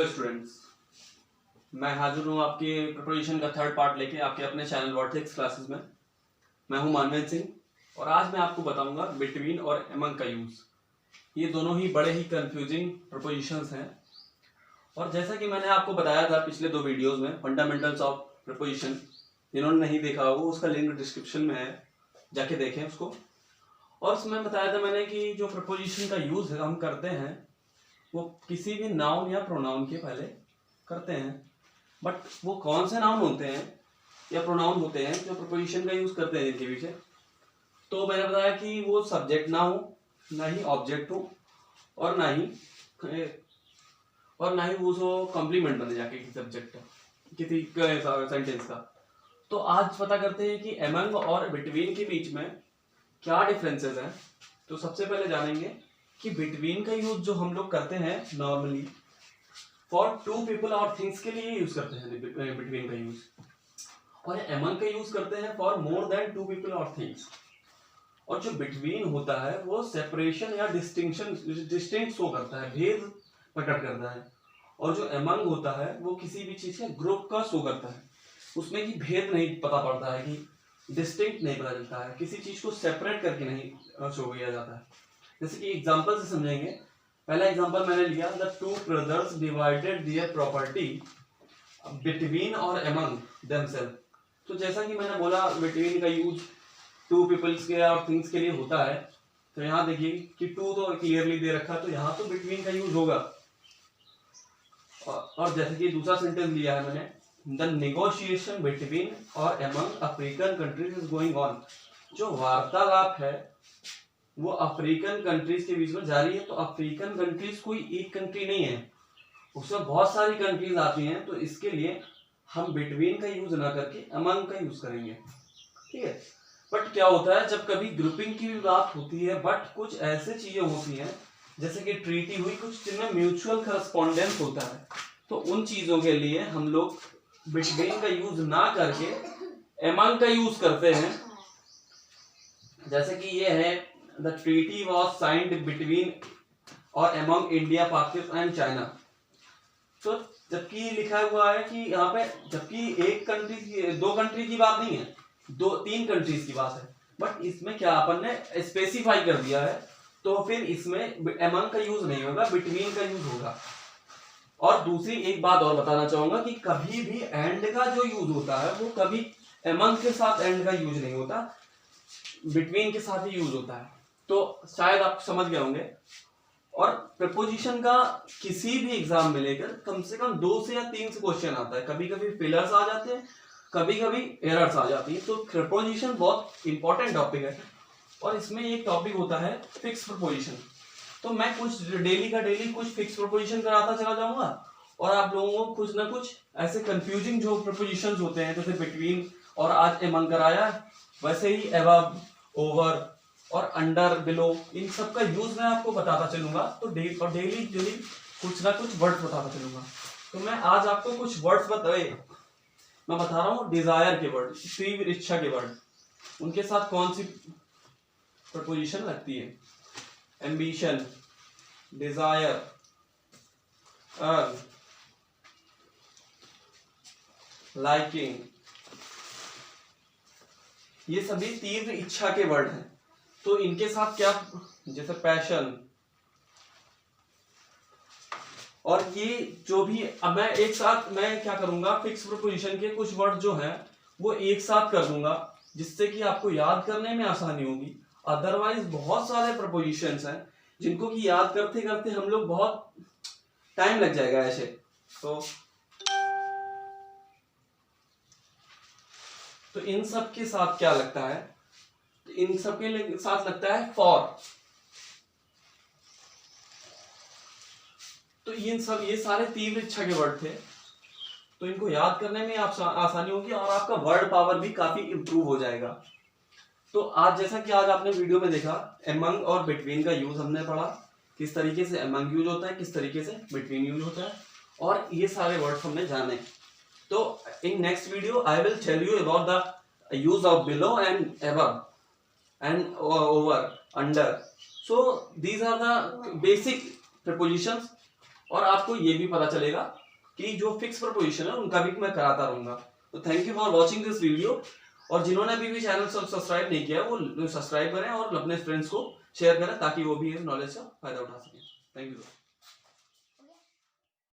Students, मैं हाजिर हूँ आपके प्रिपरेशन का थर्ड पार्ट लेके आपके अपने चैनल वर्टेक्स क्लासेस में। मैं हूँ मानवेंद्र सिंह और आज मैं आपको बताऊंगा बिटवीन और एमंग का यूज़। ये दोनों ही बड़े ही कंफ्यूजिंग प्रपोजिशंस हैं और जैसा कि मैंने आपको बताया था पिछले दो वीडियोस में फंडामेंटल्स ऑफ प्रपोजिशन, जिन्होंने नहीं देखा हो उसका लिंक डिस्क्रिप्शन में है, जाके देखें उसको। और उसमें बताया था मैंने कि जो प्रपोजिशन का यूज़ हम करते हैं वो किसी भी नाउन या प्रोनाउन के पहले करते हैं, बट वो कौन से नाउन होते हैं या प्रोनाउन होते हैं जो प्रपोजिशन का यूज़ करते हैं इनके पीछे। तो मैंने बताया कि वो सब्जेक्ट ना हो, ना ही ऑब्जेक्ट हो, और ना ही वो जो कॉम्प्लीमेंट बने जाके किसी सब्जेक्ट किसी सेंटेंस का। तो आज पता करते हैं कि एमंग और बिटवीन के बीच में क्या डिफरेंसेस हैं। तो सबसे पहले जानेंगे कि बिटवीन का यूज जो हम लोग करते हैं नॉर्मली फॉर टू पीपल और थिंग्स के लिए यूज करते हैं बिटवीन का यूज, और एमंग का यूज करते हैं for more than two people और थिंग्स। और जो बिटवीन होता है वो सेपरेशन या डिस्टिंक्ट शो करता है, भेद प्रकट करता है, और जो एमंग होता है वो किसी भी चीज के ग्रुप का शो करता है, उसमें कि भेद नहीं पता पड़ता है, कि डिस्टिंक्ट नहीं पता चलता है, किसी चीज को सेपरेट करके नहीं शो किया जाता है। जैसे कि एग्जांपल से समझेंगे। पहला एग्जांपल मैंने लिया, the two brothers divided their property between और एमंग देमसेल्फ। तो जैसा कि मैंने बोला बिटवीन का यूज टू पीपल्स के और थिंग्स के लिए होता है, तो यहाँ देखिए कि टू तो क्लियरली दे रखा, तो यहाँ तो बिटवीन का यूज होगा। और जैसे कि दूसरा सेंटेंस लिया है मैंने, द नेगोशिएशन बिटवीन और among African countries is going on. जो वार्तालाप है वो अफ्रीकन कंट्रीज के बीच में जारी है। तो अफ्रीकन कंट्रीज कोई एक कंट्री नहीं है, उसमें बहुत सारी कंट्रीज आती हैं, तो इसके लिए हम बिटवीन का यूज ना करके अमंग का यूज करेंगे, ठीक है। बट क्या होता है जब कभी ग्रुपिंग की भी बात होती है, बट कुछ ऐसे चीजें होती हैं जैसे कि ट्रीटी हुई कुछ जिनमें म्यूचुअल करस्पॉन्डेंस होता है, तो उन चीजों के लिए हम लोग बिटवीन का यूज ना करके अमंग का यूज करते हैं। जैसे कि ये है, The treaty was signed between और among India, Pakistan and China। तो जबकि लिखा हुआ है कि यहाँ पे, जबकि एक कंट्री की, दो कंट्री की बात नहीं है, दो तीन कंट्रीज की बात है, बट इसमें क्या अपन ने स्पेसिफाई कर दिया है, तो फिर इसमें among का यूज नहीं होगा, बिटवीन का यूज होगा। और दूसरी एक बात और बताना चाहूंगा कि कभी भी एंड का जो यूज होता है वो कभी among के साथ एंड का यूज नहीं होता, बिटवीन के साथ ही यूज होता है। तो शायद आप समझ गए होंगे। और प्रपोजिशन का किसी भी एग्जाम में लेकर कम से कम 2 से या 3 से क्वेश्चन आता है, कभी कभी फिलर्स आ जाते हैं, कभी कभी एरर्स आ जाती है। तो प्रपोजिशन बहुत इंपॉर्टेंट टॉपिक है, और इसमें एक टॉपिक होता है फिक्स प्रपोजिशन। तो मैं कुछ डेली का डेली कुछ फिक्स प्रपोजिशन कराता चला जाऊंगा, और आप लोगों को कुछ ना कुछ ऐसे कंफ्यूजिंग जो प्रपोजिशन होते हैं, जैसे बिटवीन और आज एमंग कराया, वैसे ही अबव, ओवर और अंडर, बिलो, इन सब का यूज मैं आपको बताता चलूंगा। तो डेली कुछ ना कुछ वर्ड्स बताता चलूंगा। तो मैं आज आपको कुछ वर्ड्स मैं बता रहा हूँ डिजायर के वर्ड, तीव्र इच्छा के वर्ड, उनके साथ कौन सी प्रपोजिशन लगती है। एम्बिशन, डिजायर, अर्न, लाइकिंग, ये सभी तीव्र इच्छा के वर्ड हैं। तो इनके साथ क्या, जैसे पैशन, और ये जो भी, अब मैं एक साथ मैं क्या करूंगा, फिक्स प्रपोजिशन के कुछ वर्ड जो हैं वो एक साथ कर दूंगा, जिससे कि आपको याद करने में आसानी होगी। अदरवाइज बहुत सारे प्रपोजिशंस हैं जिनको कि याद करते करते हम लोग बहुत टाइम लग जाएगा ऐसे। तो इन सब के साथ क्या लगता है, इन सब के साथ लगता है फॉर। तो ये सारे तीव्र इच्छा के वर्ड थे, तो इनको याद करने में आसानी होगी और आपका वर्ड पावर भी काफी इंप्रूव हो जाएगा। तो आज जैसा कि आज आपने वीडियो में देखा, एमंग और बिटवीन का यूज हमने पढ़ा, किस तरीके से एमंग यूज होता है, किस तरीके से बिटवीन यूज होता है, और ये सारे वर्ड्स हमने जाने। तो in next video I will tell you about the use of below and above and over, under. So these are the basic prepositions और आपको ये भी पता चलेगा कि जो फिक्स प्रपोजिशन है उनका भी मैं कराता रहूंगा। तो thank you for watching this video, और जिन्होंने अभी भी चैनल सब्सक्राइब नहीं किया वो सब्सक्राइब करें और अपने फ्रेंड्स को शेयर करें ताकि वो भी नॉलेज का फायदा उठा सकें। Thank you.